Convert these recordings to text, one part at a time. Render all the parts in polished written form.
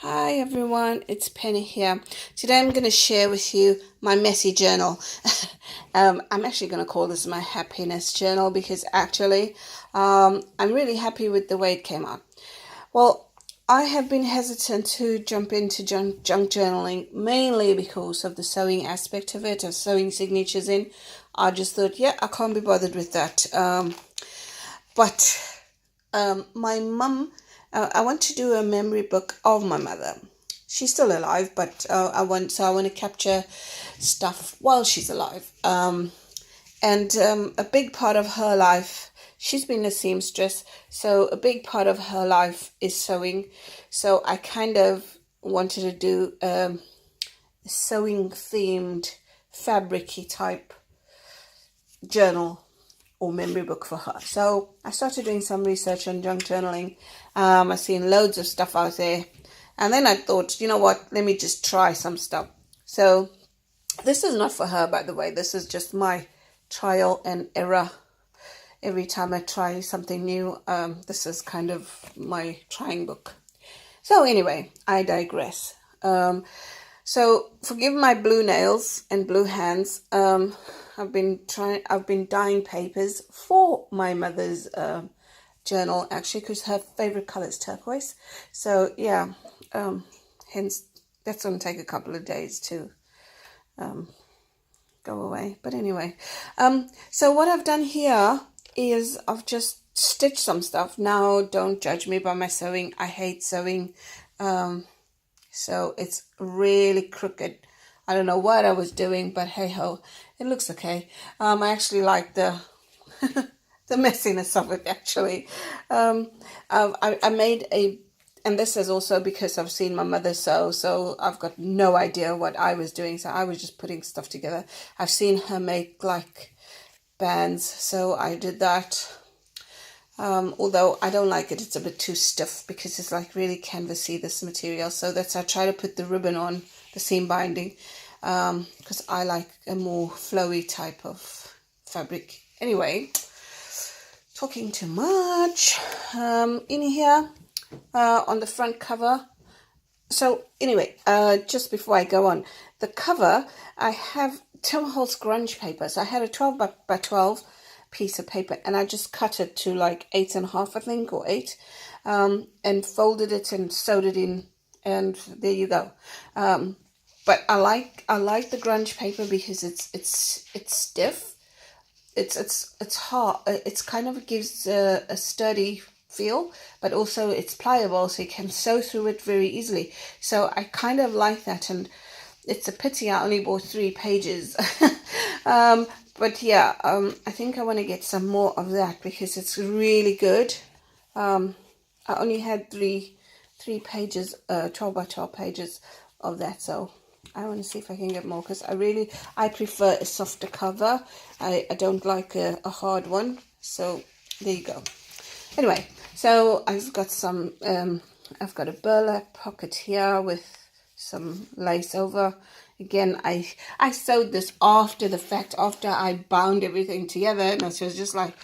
Hi everyone, it's Penny here. Today I'm going to share with you my messy journal. I'm actually going to call this my happiness journal because actually I'm really happy with the way it came out. Well, I have been hesitant to jump into junk journaling mainly because of the sewing aspect of it, of sewing signatures in. I just thought, yeah, I can't be bothered with that. But my mum, I want to do a memory book of my mother. She's still alive, but I want to capture stuff while she's alive. And a big part of her life, she's been a seamstress, so a big part of her life is sewing. So I kind of wanted to do sewing themed, fabricy type journal or memory book for her. So I started doing some research on junk journaling. I've seen loads of stuff out there. And then I thought, you know what, let me just try some stuff. So this is not for her, by the way. This is just my trial and error. Every time I try something new, this is kind of my trying book. So anyway, I digress. So forgive my blue nails and blue hands. I've been dyeing papers for my mother's journal actually because her favorite color is turquoise. So yeah, hence that's going to take a couple of days to go away. But anyway, so what I've done here is I've just stitched some stuff. Now, don't judge me by my sewing. I hate sewing. So it's really crooked. I don't know what I was doing, but hey ho, it looks okay. I actually like the the messiness of it actually. I made a, and this is also because I've seen my mother sew, so I've got no idea what I was doing. So I was just putting stuff together. I've seen her make like bands, so I did that. Although I don't like it, it's a bit too stiff because it's like really canvassy, this material. So that's, I try to put the ribbon on the seam binding because I like a more flowy type of fabric. Anyway, talking too much. In here on the front cover. So anyway, just before I go on, the cover, I have Tim Holtz grunge paper. So I had a 12 by 12 piece of paper and I just cut it to like 8.5, I think, or 8, and folded it and sewed it in, and there you go. But I like the grunge paper because it's stiff. It's hard. It's kind of gives a sturdy feel, but also it's pliable, so you can sew through it very easily. So I kind of like that, and it's a pity I only bought 3 pages. But yeah, I think I want to get some more of that because it's really good. I only had three pages, 12 by 12 pages of that, so I want to see if I can get more because I prefer a softer cover. I don't like a hard one, so there you go. Anyway, so I've got some, I've got a burlap pocket here with some lace over. Again, I sewed this after the fact, after I bound everything together, and it was just like,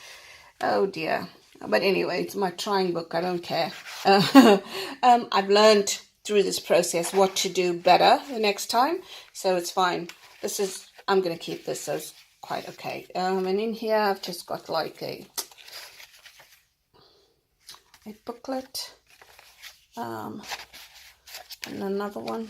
oh dear. But anyway, it's my trying book. I don't care. I've learned through this process what to do better the next time, so it's fine. I'm going to keep this, so it's quite okay. And in here, I've just got like a booklet, and another one.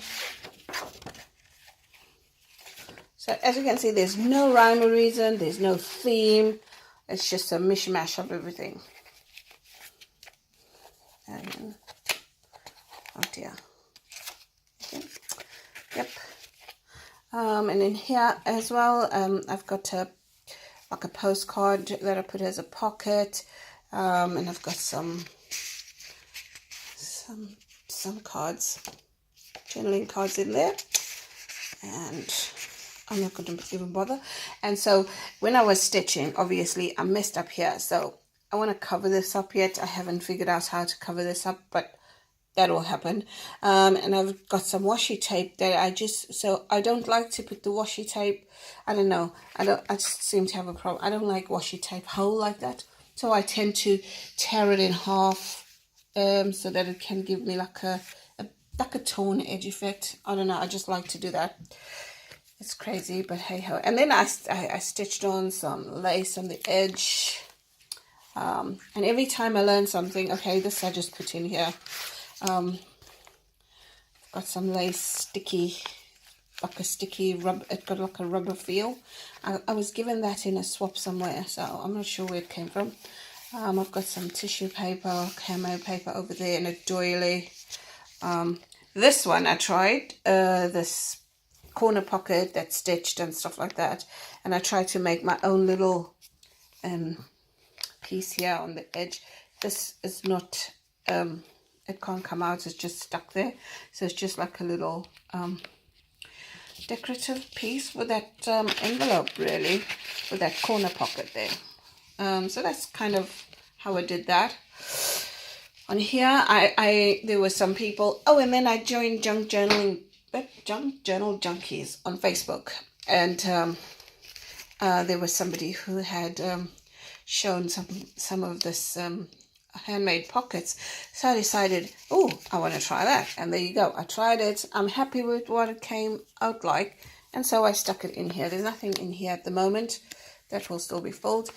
So as you can see, there's no rhyme or reason, there's no theme, it's just a mishmash of everything. And, oh dear. Okay. Yep. And in here as well, I've got like a postcard that I put as a pocket, and I've got some cards, journaling cards in there, and I'm not going to even bother. And so when I was stitching, obviously I messed up here, so I want to cover this up yet. I haven't figured out how to cover this up, but that will happen. And I've got some washi tape that so I don't like to put the washi tape, I don't know, I just seem to have a problem. I don't like washi tape whole like that, so I tend to tear it in half, so that it can give me like a like a torn edge effect. I don't know, I just like to do that. It's crazy, but hey ho. And then I stitched on some lace on the edge. And every time I learn something, okay, this I just put in here. Got some lace sticky, like a sticky rubber, it got like a rubber feel. I was given that in a swap somewhere, so I'm not sure where it came from. I've got some tissue paper, camo paper over there, and a doily. This one I tried, this corner pocket that's stitched and stuff like that, and I tried to make my own little piece here on the edge. This is not, it can't come out, it's just stuck there, so it's just like a little decorative piece for that envelope, really, with that corner pocket there. So that's kind of how I did that. On here, I there were some people. Oh, and then I joined Junk Journal Junkies on Facebook, and there was somebody who had shown some of this handmade pockets. So I decided, oh, I want to try that, and there you go. I tried it. I'm happy with what it came out like, and so I stuck it in here. There's nothing in here at the moment. That will still be filled,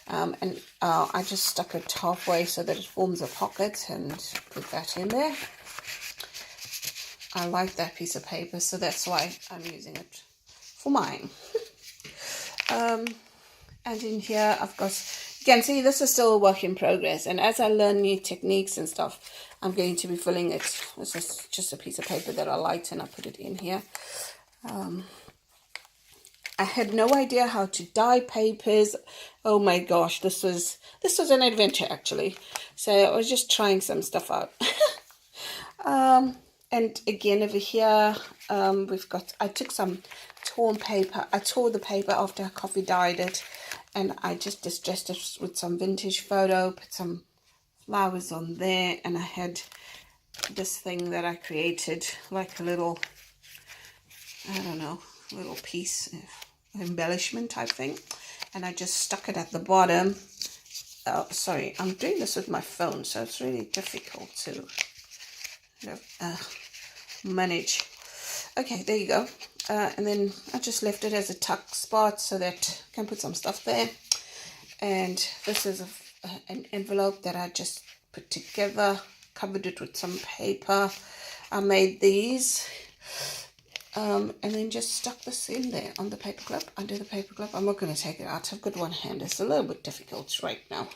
and I just stuck it halfway so that it forms a pocket and put that in there. I like that piece of paper, so that's why I'm using it for mine. And in here I've got, you can see this is still a work in progress, and as I learn new techniques and stuff, I'm going to be filling it. This is just a piece of paper that I liked, and I put it in here. I had no idea how to dye papers. Oh my gosh, this was an adventure actually. So I was just trying some stuff out. And again over here, we've got, I took some torn paper. I tore the paper after I coffee dyed it, and I just distressed it with some vintage photo, put some flowers on there, and I had this thing that I created, like a little, I don't know, little piece, embellishment type thing, and I just stuck it at the bottom. Oh, sorry, I'm doing this with my phone, so it's really difficult to manage. Okay, there you go. And then I just left it as a tuck spot so that I can put some stuff there. And this is an envelope that I just put together, covered it with some paper. I made these. And then just stuck this in there on the paper clip, under the paper clip. I'm not going to take it out. I've got one hand. It's a little bit difficult right now.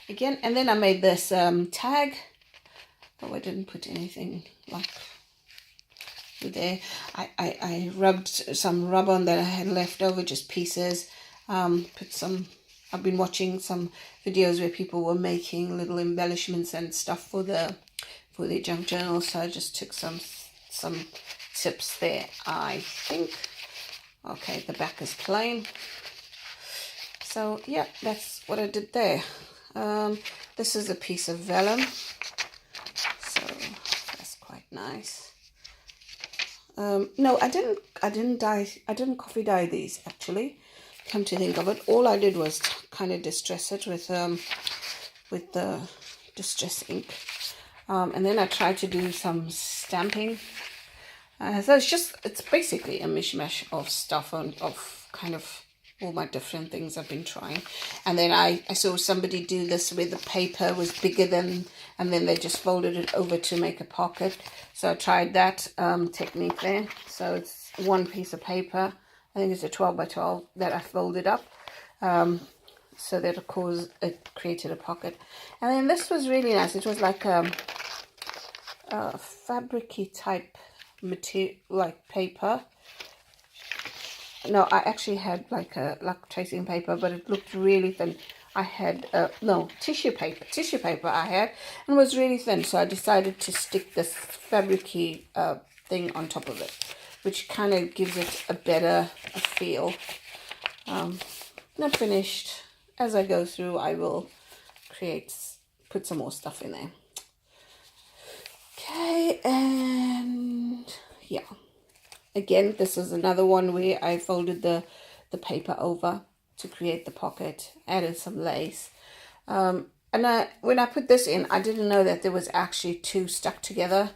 Again, and then I made this tag. Oh, I didn't put anything like there. I rubbed some rub on that I had left over, just pieces. Put some, I've been watching some videos where people were making little embellishments and stuff for their junk journal, so I just took some tips there, I think. Okay, the back is plain. So yeah, that's what I did there. This is a piece of vellum, so that's quite nice. No, I didn't coffee dye these actually. Come to think of it, all I did was kind of distress it with the distress ink, and then I tried to do some stamping. So it's basically a mishmash of stuff of kind of all my different things I've been trying. And then I saw somebody do this where the paper was bigger than, and then they just folded it over to make a pocket. So I tried that technique there. So it's one piece of paper, I think it's a 12 by 12 that I folded up, so that of course it created a pocket. And then this was really nice. It was like a fabric-y type material, like paper. No, I actually had like tracing paper, but it looked really thin. I had tissue paper I had, and it was really thin, so I decided to stick this fabric-y thing on top of it, which kind of gives it a better feel. Not finished. As I go through, I will put some more stuff in there. Okay, and yeah. Again, this is another one where I folded the paper over to create the pocket, added some lace. And And when I put this in, I didn't know that there was actually two stuck together.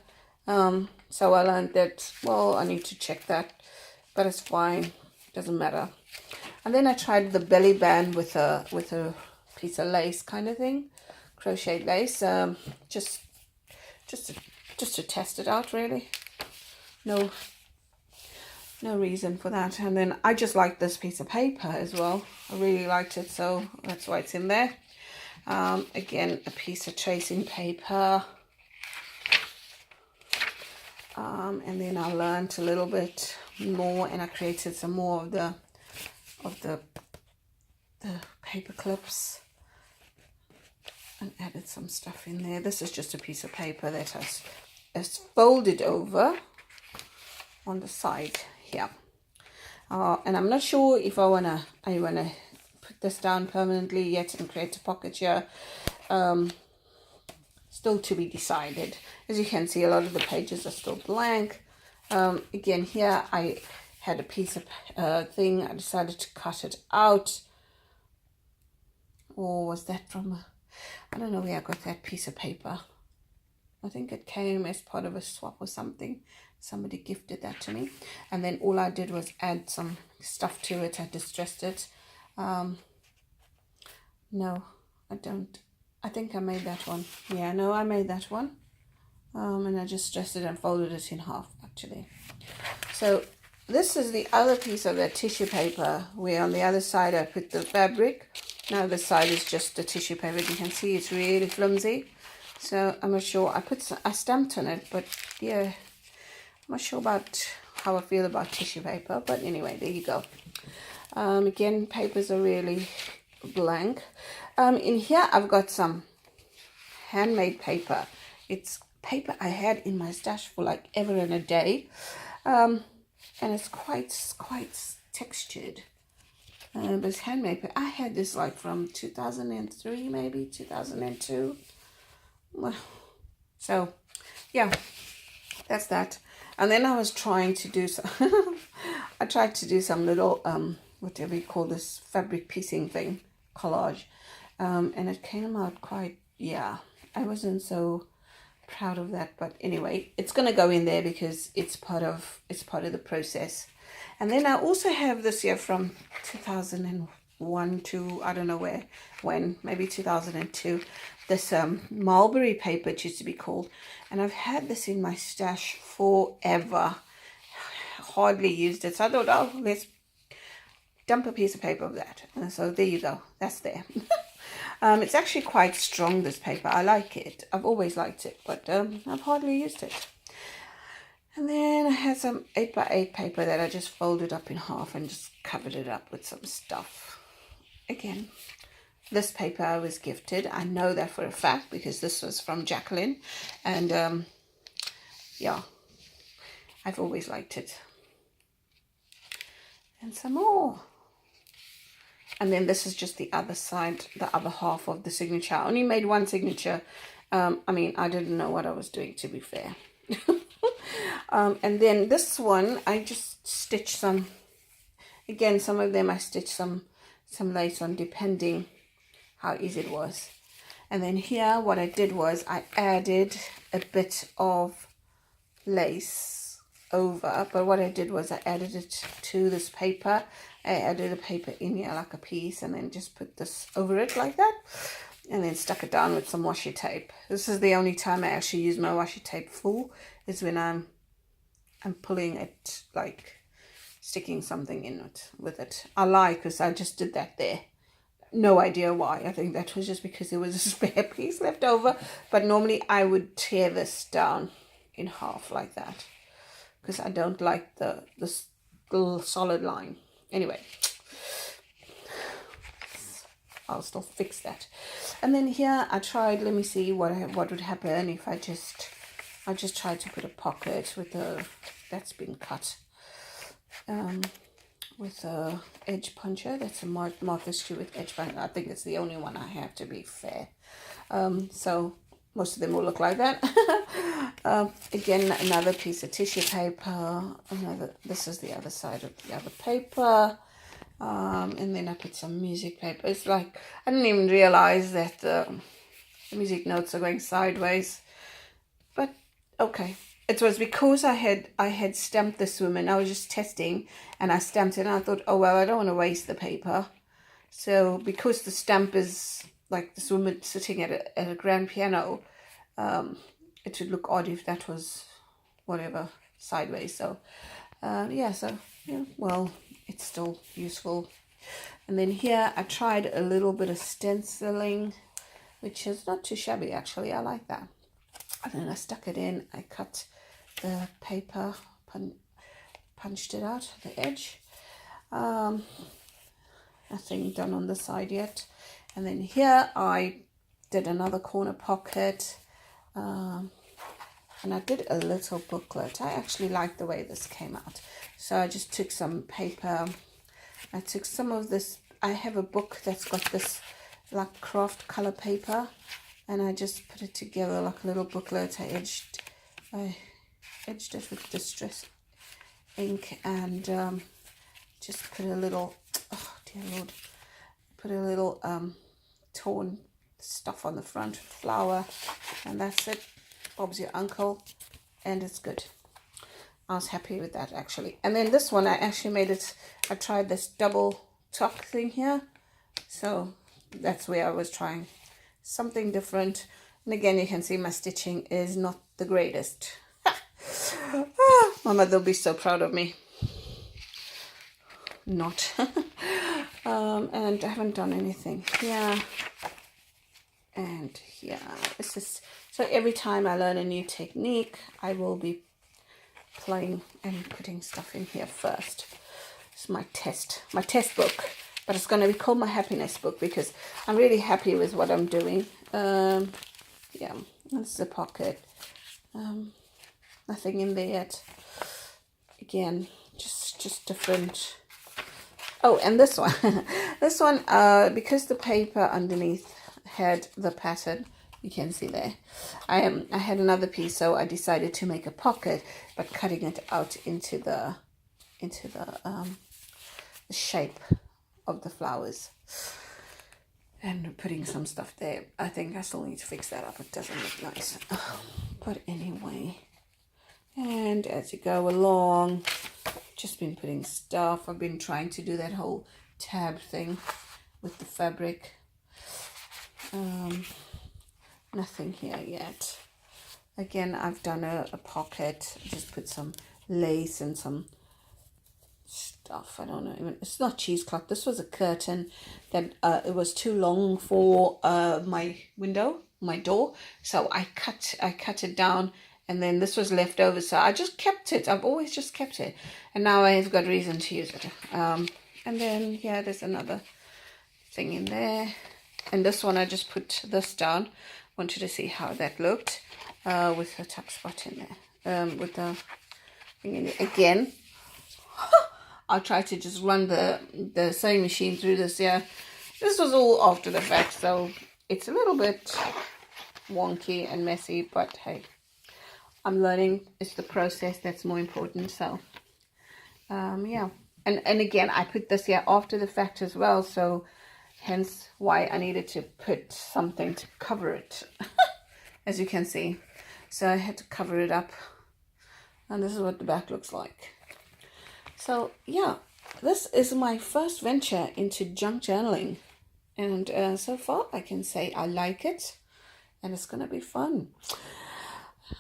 So I learned that, well, I need to check that, but it's fine, doesn't matter. And then I tried the belly band with a piece of lace kind of thing, crochet lace, just to test it out, really. No reason for that. And then I just like this piece of paper as well. I really liked it, so that's why it's in there. Again, a piece of tracing paper. And then I learned a little bit more, and I created some more of the paper clips and added some stuff in there. This is just a piece of paper that is folded over on the side here. And I'm not sure if I wanna put this down permanently yet and create a pocket here. Still to be decided. As you can see, a lot of the pages are still blank. Again, here I had a piece of thing. I decided to cut it out. Or was that from I don't know where I got that piece of paper. I think it came as part of a swap or something. Somebody gifted that to me. And then all I did was add some stuff to it. I distressed it. No, I don't. I think I made that one. Yeah, no, I made that one. And I just stressed it and folded it in half, actually. So this is the other piece of that tissue paper, where on the other side I put the fabric. Now this side is just the tissue paper. You can see it's really flimsy. So I'm not sure. I stamped on it, but yeah, I'm not sure about how I feel about tissue paper. But anyway, there you go. Again, papers are really blank. In here I've got some handmade paper. It's paper I had in my stash for like ever and a day, and it's quite textured, but it's handmade. I had this like from 2003, maybe 2002. Well, so yeah, that's that. And then I was trying to do some I tried to do some little whatever you call this, fabric piecing thing, collage, and it came out quite, yeah, I wasn't so proud of that, but anyway, it's gonna go in there because it's part of the process. And then I also have this here from 2001 to I don't know when, maybe 2002. This mulberry paper, it used to be called, and I've had this in my stash forever. Hardly used it, so I thought, oh, let's dump a piece of paper of that. And so there you go, that's there. It's actually quite strong, this paper. I like it. I've always liked it, but I've hardly used it. And then I had some 8x8 paper that I just folded up in half and just covered it up with some stuff. Again, this paper I was gifted. I know that for a fact because this was from Jacqueline. And yeah, I've always liked it. And some more. And then this is just the other side, the other half of the signature. I only made one signature. I mean, I didn't know what I was doing, to be fair. And then this one, I just stitched some. Again, some of them I stitched some lace on, depending how easy it was. And then here, what I did was I added a bit of lace over, but what I did was I added it to this paper. I added a paper in here, like a piece, and then just put this over it like that, and then stuck it down with some washi tape. This is the only time I actually use my washi tape full, is when I'm pulling it, like sticking something in it with it. I lie because I just did that there. No idea why. I think that was just because there was a spare piece left over, but normally I would tear this down in half like that because I don't like the little solid line. Anyway, I'll still fix that. And then here I tried, let me see what would happen if I just tried to put a pocket with that's been cut with a edge puncher. That's a Martha Stewart edge puncher. I think it's the only one I have, to be fair. So most of them will look like that. Again, another piece of tissue paper. This is the other side of the other paper. And then I put some music paper. It's like, I didn't even realize that The music notes are going sideways. But okay. It was because I had stamped this woman. I was just testing and I stamped it and I thought, oh well, I don't want to waste the paper. So because the stamp is like this woman sitting at a grand piano, it would look odd if that was whatever sideways. So yeah, well, it's still useful. And then here I tried a little bit of stenciling, which is not too shabby actually. I like that. And then I stuck it in. I cut the paper, punched it out the edge. Nothing done on the side yet. And then here I did another corner pocket, and I did a little booklet. I actually like the way this came out. So I just took some paper. I took some of this. I have a book that's got this like craft color paper, and I just put it together like a little booklet. I edged it with distress ink and just put a little, oh dear Lord, put a little torn stuff on the front, flower, and that's it. Bob's your uncle, and it's good. I was happy with that actually. And then this one, I actually made it, I tried this double tuck thing here. So that's where I was trying something different. And again, you can see my stitching is not the greatest. My mother will be so proud of me. Not. And I haven't done anything here. And here. This is, so every time I learn a new technique, I will be playing and putting stuff in here first. It's my test book, but it's going to be called my happiness book because I'm really happy with what I'm doing. Yeah, this is a pocket. Nothing in there yet. Again, just different. Oh, and this one, this one, because the paper underneath had the pattern, you can see there. I had another piece, so I decided to make a pocket, but cutting it out into the shape of the flowers and putting some stuff there. I think I still need to fix that up. It doesn't look nice. But anyway, and as you go along, just been putting stuff. I've been trying to do that whole tab thing with the fabric. Nothing here yet. Again, I've done a pocket. Just put some lace and some stuff. I don't know. Even, it's not cheesecloth. This was a curtain that it was too long for my window, my door. So I cut it down, and then this was left over. So I just kept it. I've always just kept it, and now I've got reason to use it. And then yeah, there's another thing in there. And this one I just put this down. Wanted to see how that looked with the tuck spot in there. With the thing in it. Again, I'll try to just run the sewing machine through this. Yeah, this was all after the fact, so it's a little bit wonky and messy, but hey, I'm learning. It's the process that's more important. So yeah, and again, I put this here after the fact as well, so hence why I needed to put something to cover it, as you can see. So I had to cover it up, and this is what the back looks like. So yeah, this is my first venture into junk journaling, and so far I can say I like it, and it's gonna be fun.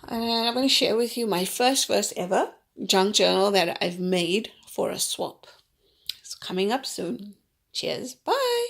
And I'm going to share with you my first ever junk journal that I've made for a swap. It's coming up soon. Cheers, bye.